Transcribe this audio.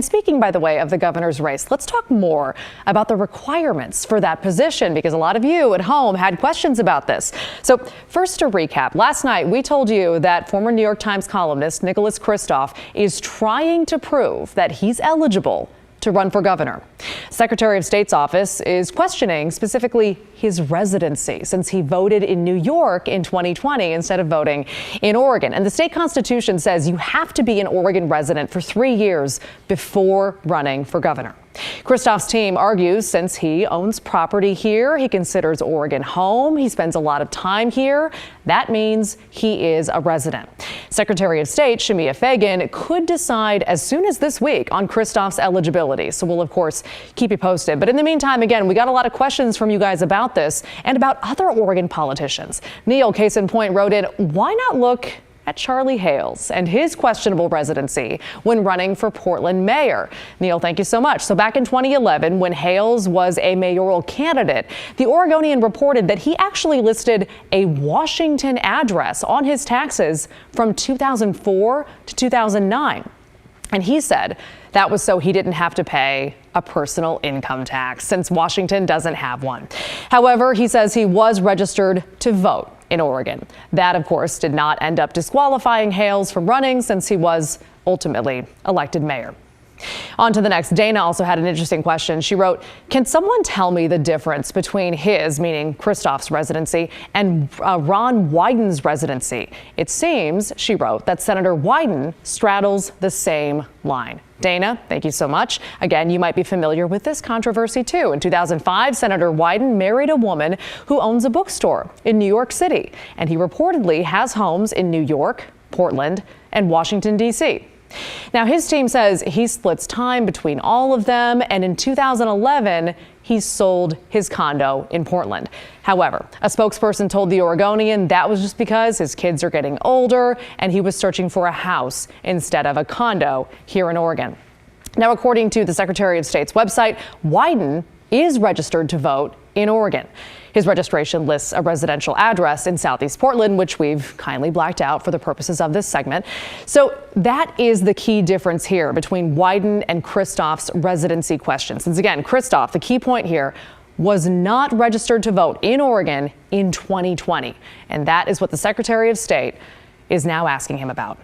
Speaking, by the way, of the governor's race, let's talk more about the requirements for that position, because a lot of you at home had questions about this. So first, to recap, last night we told you that former New York Times columnist Nicholas Kristof is trying to prove that he's eligible to run for governor. Secretary of State's office is questioning specifically his residency, since he voted in New York in 2020 instead of voting in Oregon. And the state constitution says you have to be an Oregon resident for 3 years before running for governor. Kristof's team argues since he owns property here, he considers Oregon home, he spends a lot of time here, that means he is a resident. Secretary of State Shemia Fagan could decide as soon as this week on Kristof's eligibility. So we'll, of course, keep you posted. But in the meantime, again, we got a lot of questions from you guys about this and about other Oregon politicians. Neil, case in point, wrote in, why not look at Charlie Hales and his questionable residency when running for Portland mayor? Neil, thank you so much. So back in 2011, when Hales was a mayoral candidate, the Oregonian reported that he actually listed a Washington address on his taxes from 2004 to 2009. And he said that was so he didn't have to pay a personal income tax, since Washington doesn't have one. However, he says he was registered to vote in Oregon. That, of course, did not end up disqualifying Hales from running, since he was ultimately elected mayor. On to the next. Dana also had an interesting question. She wrote, can someone tell me the difference between his, meaning Kristof's, residency and Ron Wyden's residency? It seems, she wrote, that Senator Wyden straddles the same line. Dana, thank you so much. Again, you might be familiar with this controversy too. In 2005, Senator Wyden married a woman who owns a bookstore in New York City, and he reportedly has homes in New York, Portland, and Washington, D.C. Now, his team says he splits time between all of them, and in 2011, he sold his condo in Portland. However, a spokesperson told the Oregonian that was just because his kids are getting older and he was searching for a house instead of a condo here in Oregon. Now, according to the Secretary of State's website, Wyden is registered to vote in Oregon. His registration lists a residential address in Southeast Portland, which we've kindly blacked out for the purposes of this segment. So that is the key difference here between Wyden and Kristof's residency question. Since again, Kristof, the key point here, was not registered to vote in Oregon in 2020. And that is what the Secretary of State is now asking him about.